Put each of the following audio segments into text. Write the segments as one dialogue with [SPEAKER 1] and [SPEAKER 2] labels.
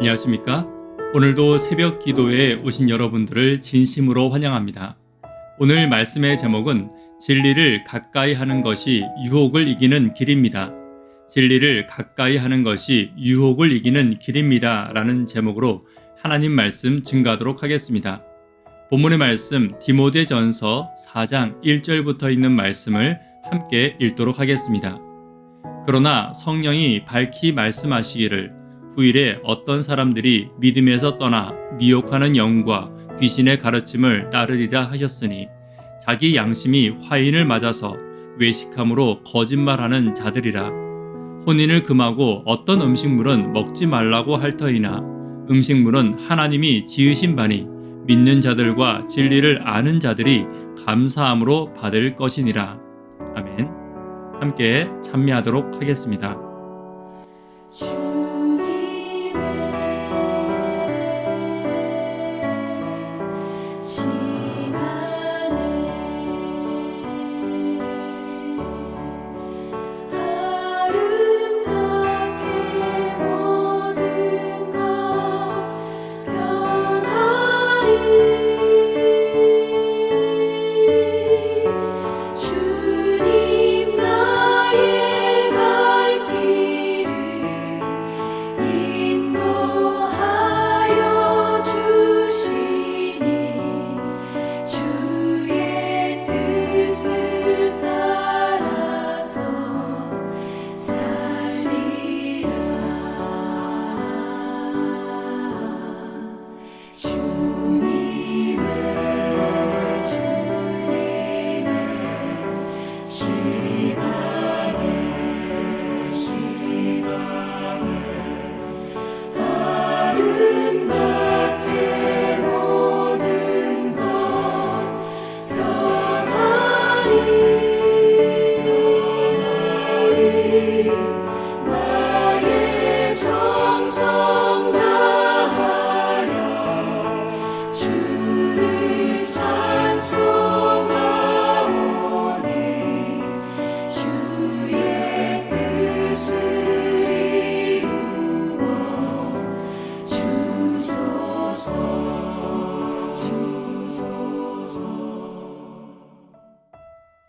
[SPEAKER 1] 안녕하십니까? 오늘도 새벽 기도회에 오신 여러분들을 진심으로 환영합니다. 오늘 말씀의 제목은 진리를 가까이 하는 것이 유혹을 이기는 길입니다. 진리를 가까이 하는 것이 유혹을 이기는 길입니다. 라는 제목으로 하나님 말씀 증거하도록 하겠습니다. 본문의 말씀 디모데전서 4장 1절부터 있는 말씀을 함께 읽도록 하겠습니다. 그러나 성령이 밝히 말씀하시기를 후일에 어떤 사람들이 믿음에서 떠나 미혹하는 영과 귀신의 가르침을 따르리라 하셨으니 자기 양심이 화인을 맞아서 외식함으로 거짓말하는 자들이라. 혼인을 금하고 어떤 음식물은 먹지 말라고 할 터이나 음식물은 하나님이 지으신 바니 믿는 자들과 진리를 아는 자들이 감사함으로 받을 것이니라. 아멘. 함께 찬미하도록 하겠습니다.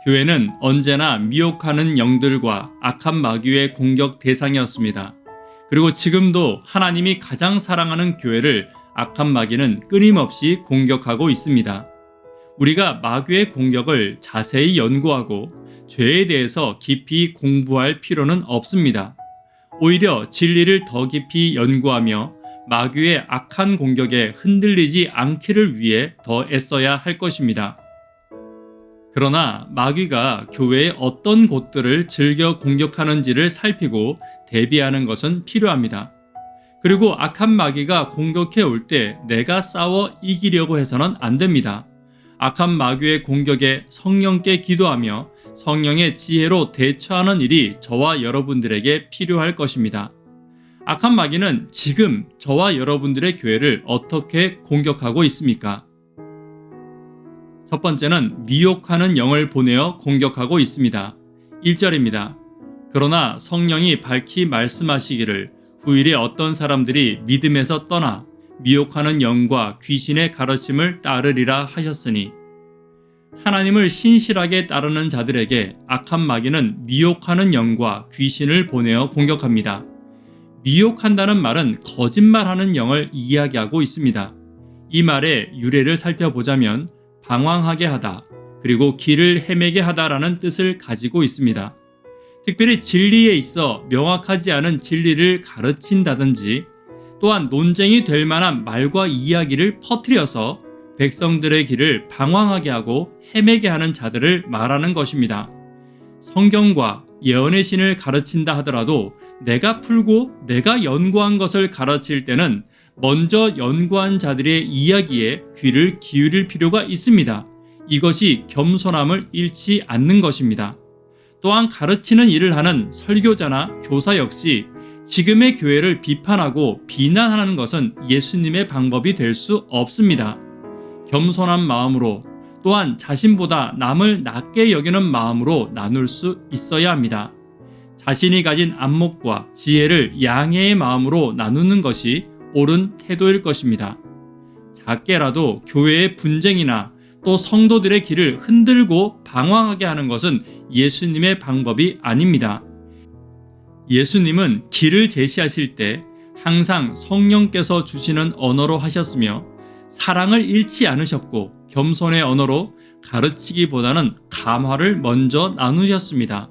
[SPEAKER 1] 교회는 언제나 미혹하는 영들과 악한 마귀의 공격 대상이었습니다. 그리고 지금도 하나님이 가장 사랑하는 교회를 악한 마귀는 끊임없이 공격하고 있습니다. 우리가 마귀의 공격을 자세히 연구하고 죄에 대해서 깊이 공부할 필요는 없습니다. 오히려 진리를 더 깊이 연구하며 마귀의 악한 공격에 흔들리지 않기를 위해 더 애써야 할 것입니다. 그러나 마귀가 교회의 어떤 곳들을 즐겨 공격하는지를 살피고 대비하는 것은 필요합니다. 그리고 악한 마귀가 공격해 올 때 내가 싸워 이기려고 해서는 안 됩니다. 악한 마귀의 공격에 성령께 기도하며 성령의 지혜로 대처하는 일이 저와 여러분들에게 필요할 것입니다. 악한 마귀는 지금 저와 여러분들의 교회를 어떻게 공격하고 있습니까? 첫 번째는 미혹하는 영을 보내어 공격하고 있습니다. 1절입니다. 그러나 성령이 밝히 말씀하시기를 후일에 어떤 사람들이 믿음에서 떠나 미혹하는 영과 귀신의 가르침을 따르리라 하셨으니 하나님을 신실하게 따르는 자들에게 악한 마귀는 미혹하는 영과 귀신을 보내어 공격합니다. 미혹한다는 말은 거짓말하는 영을 이야기하고 있습니다. 이 말의 유래를 살펴보자면 방황하게 하다, 그리고 길을 헤매게 하다라는 뜻을 가지고 있습니다. 특별히 진리에 있어 명확하지 않은 진리를 가르친다든지 또한 논쟁이 될 만한 말과 이야기를 퍼뜨려서 백성들의 길을 방황하게 하고 헤매게 하는 자들을 말하는 것입니다. 성경과 예언의 신을 가르친다 하더라도 내가 풀고 내가 연구한 것을 가르칠 때는 먼저 연구한 자들의 이야기에 귀를 기울일 필요가 있습니다. 이것이 겸손함을 잃지 않는 것입니다. 또한 가르치는 일을 하는 설교자나 교사 역시 지금의 교회를 비판하고 비난하는 것은 예수님의 방법이 될 수 없습니다. 겸손한 마음으로 또한 자신보다 남을 낮게 여기는 마음으로 나눌 수 있어야 합니다. 자신이 가진 안목과 지혜를 양해의 마음으로 나누는 것이 옳은 태도일 것입니다. 작게라도 교회의 분쟁이나 또 성도들의 길을 흔들고 방황하게 하는 것은 예수님의 방법이 아닙니다. 예수님은 길을 제시하실 때 항상 성령께서 주시는 언어로 하셨으며 사랑을 잃지 않으셨고 겸손의 언어로 가르치기보다는 감화를 먼저 나누셨습니다.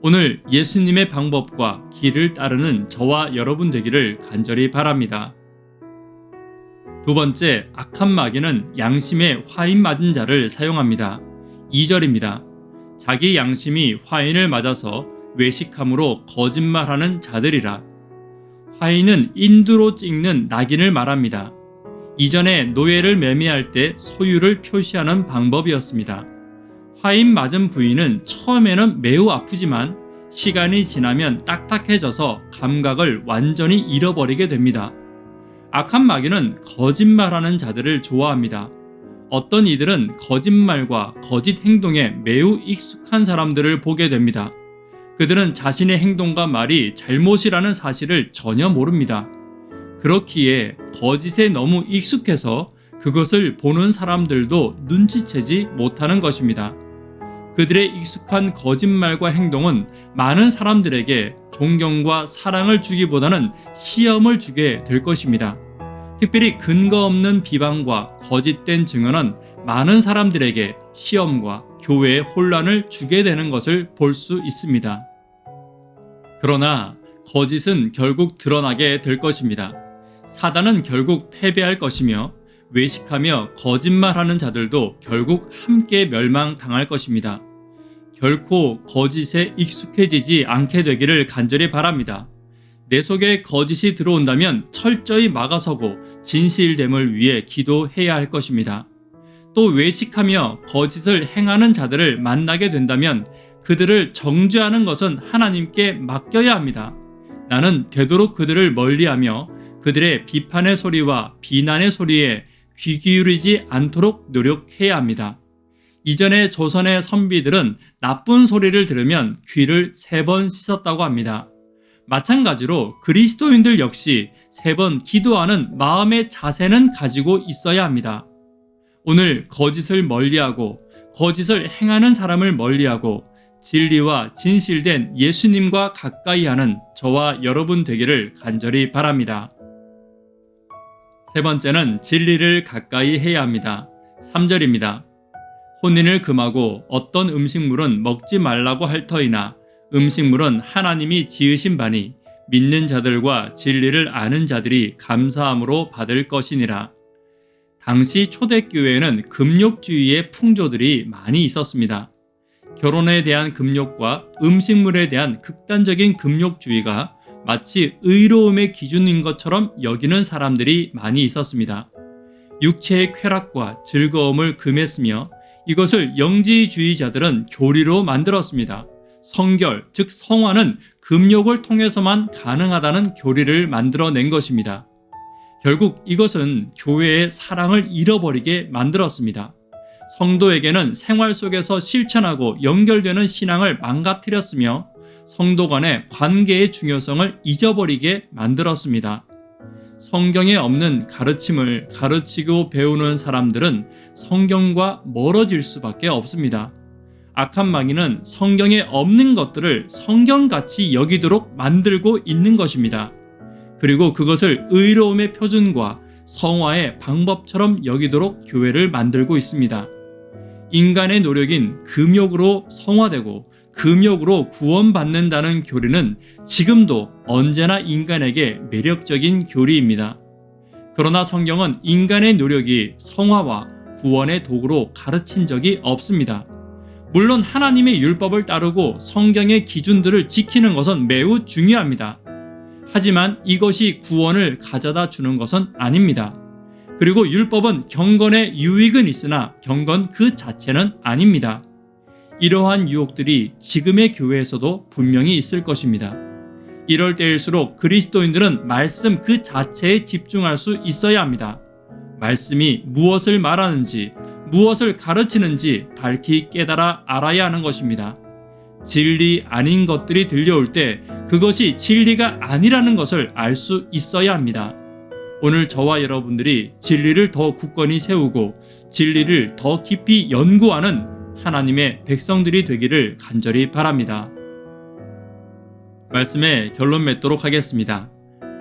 [SPEAKER 1] 오늘 예수님의 방법과 길을 따르는 저와 여러분 되기를 간절히 바랍니다. 두 번째, 악한 마귀는 양심에 화인 맞은 자를 사용합니다. 2절입니다. 자기 양심이 화인을 맞아서 외식함으로 거짓말하는 자들이라. 화인은 인두로 찍는 낙인을 말합니다. 이전에 노예를 매매할 때 소유를 표시하는 방법이었습니다. 화인 맞은 부위는 처음에는 매우 아프지만 시간이 지나면 딱딱해져서 감각을 완전히 잃어버리게 됩니다. 악한 마귀는 거짓말하는 자들을 좋아합니다. 어떤 이들은 거짓말과 거짓 행동에 매우 익숙한 사람들을 보게 됩니다. 그들은 자신의 행동과 말이 잘못이라는 사실을 전혀 모릅니다. 그렇기에 거짓에 너무 익숙해서 그것을 보는 사람들도 눈치채지 못하는 것입니다. 그들의 익숙한 거짓말과 행동은 많은 사람들에게 존경과 사랑을 주기보다는 시험을 주게 될 것입니다. 특별히 근거 없는 비방과 거짓된 증언은 많은 사람들에게 시험과 교회의 혼란을 주게 되는 것을 볼 수 있습니다. 그러나 거짓은 결국 드러나게 될 것입니다. 사단은 결국 패배할 것이며 외식하며 거짓말하는 자들도 결국 함께 멸망당할 것입니다. 결코 거짓에 익숙해지지 않게 되기를 간절히 바랍니다. 내 속에 거짓이 들어온다면 철저히 막아서고 진실됨을 위해 기도해야 할 것입니다. 또 외식하며 거짓을 행하는 자들을 만나게 된다면 그들을 정죄하는 것은 하나님께 맡겨야 합니다. 나는 되도록 그들을 멀리하며 그들의 비판의 소리와 비난의 소리에 귀 기울이지 않도록 노력해야 합니다. 이전에 조선의 선비들은 나쁜 소리를 들으면 귀를 3번 씻었다고 합니다. 마찬가지로 그리스도인들 역시 3번 기도하는 마음의 자세는 가지고 있어야 합니다. 오늘 거짓을 멀리하고 거짓을 행하는 사람을 멀리하고 진리와 진실된 예수님과 가까이 하는 저와 여러분 되기를 간절히 바랍니다. 세 번째는 진리를 가까이 해야 합니다. 3절입니다. 혼인을 금하고 어떤 음식물은 먹지 말라고 할 터이나 음식물은 하나님이 지으신 바니 믿는 자들과 진리를 아는 자들이 감사함으로 받을 것이니라. 당시 초대교회에는 금욕주의의 풍조들이 많이 있었습니다. 결혼에 대한 금욕과 음식물에 대한 극단적인 금욕주의가 마치 의로움의 기준인 것처럼 여기는 사람들이 많이 있었습니다. 육체의 쾌락과 즐거움을 금했으며 이것을 영지주의자들은 교리로 만들었습니다. 성결, 즉 성화는 금욕을 통해서만 가능하다는 교리를 만들어낸 것입니다. 결국 이것은 교회의 사랑을 잃어버리게 만들었습니다. 성도에게는 생활 속에서 실천하고 연결되는 신앙을 망가뜨렸으며 성도 간의 관계의 중요성을 잊어버리게 만들었습니다. 성경에 없는 가르침을 가르치고 배우는 사람들은 성경과 멀어질 수밖에 없습니다. 악한 마귀는 성경에 없는 것들을 성경같이 여기도록 만들고 있는 것입니다. 그리고 그것을 의로움의 표준과 성화의 방법처럼 여기도록 교회를 만들고 있습니다. 인간의 노력인 금욕으로 성화되고 금욕으로 구원받는다는 교리는 지금도 언제나 인간에게 매력적인 교리입니다. 그러나 성경은 인간의 노력이 성화와 구원의 도구로 가르친 적이 없습니다. 물론 하나님의 율법을 따르고 성경의 기준들을 지키는 것은 매우 중요합니다. 하지만 이것이 구원을 가져다 주는 것은 아닙니다. 그리고 율법은 경건의 유익은 있으나 경건 그 자체는 아닙니다. 이러한 유혹들이 지금의 교회에서도 분명히 있을 것입니다. 이럴 때일수록 그리스도인들은 말씀 그 자체에 집중할 수 있어야 합니다. 말씀이 무엇을 말하는지, 무엇을 가르치는지 밝히 깨달아 알아야 하는 것입니다. 진리 아닌 것들이 들려올 때 그것이 진리가 아니라는 것을 알 수 있어야 합니다. 오늘 저와 여러분들이 진리를 더 굳건히 세우고 진리를 더 깊이 연구하는 하나님의 백성들이 되기를 간절히 바랍니다. 말씀의 결론 맺도록 하겠습니다.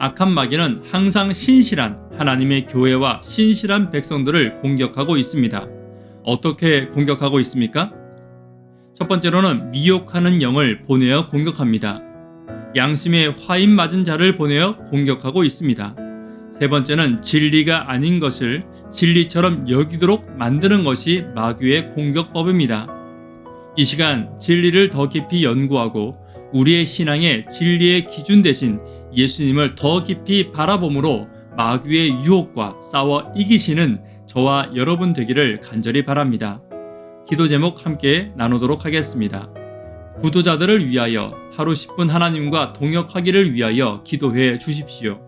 [SPEAKER 1] 악한 마귀는 항상 신실한 하나님의 교회와 신실한 백성들을 공격하고 있습니다. 어떻게 공격하고 있습니까? 첫 번째로는 미혹하는 영을 보내어 공격합니다. 양심에 화인 맞은 자를 보내어 공격하고 있습니다. 세 번째는 진리가 아닌 것을 진리처럼 여기도록 만드는 것이 마귀의 공격법입니다. 이 시간 진리를 더 깊이 연구하고 우리의 신앙의 진리의 기준 대신 예수님을 더 깊이 바라봄으로 마귀의 유혹과 싸워 이기시는 저와 여러분 되기를 간절히 바랍니다. 기도 제목 함께 나누도록 하겠습니다. 구도자들을 위하여 하루 10분 하나님과 동역하기를 위하여 기도해 주십시오.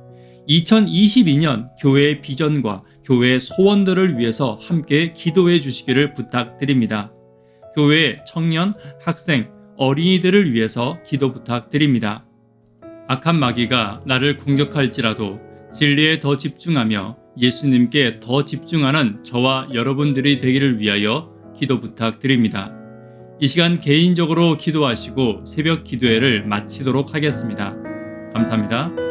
[SPEAKER 1] 2022년 교회의 비전과 교회의 소원들을 위해서 함께 기도해 주시기를 부탁드립니다. 교회의 청년, 학생, 어린이들을 위해서 기도 부탁드립니다. 악한 마귀가 나를 공격할지라도 진리에 더 집중하며 예수님께 더 집중하는 저와 여러분들이 되기를 위하여 기도 부탁드립니다. 이 시간 개인적으로 기도하시고 새벽 기도회를 마치도록 하겠습니다. 감사합니다.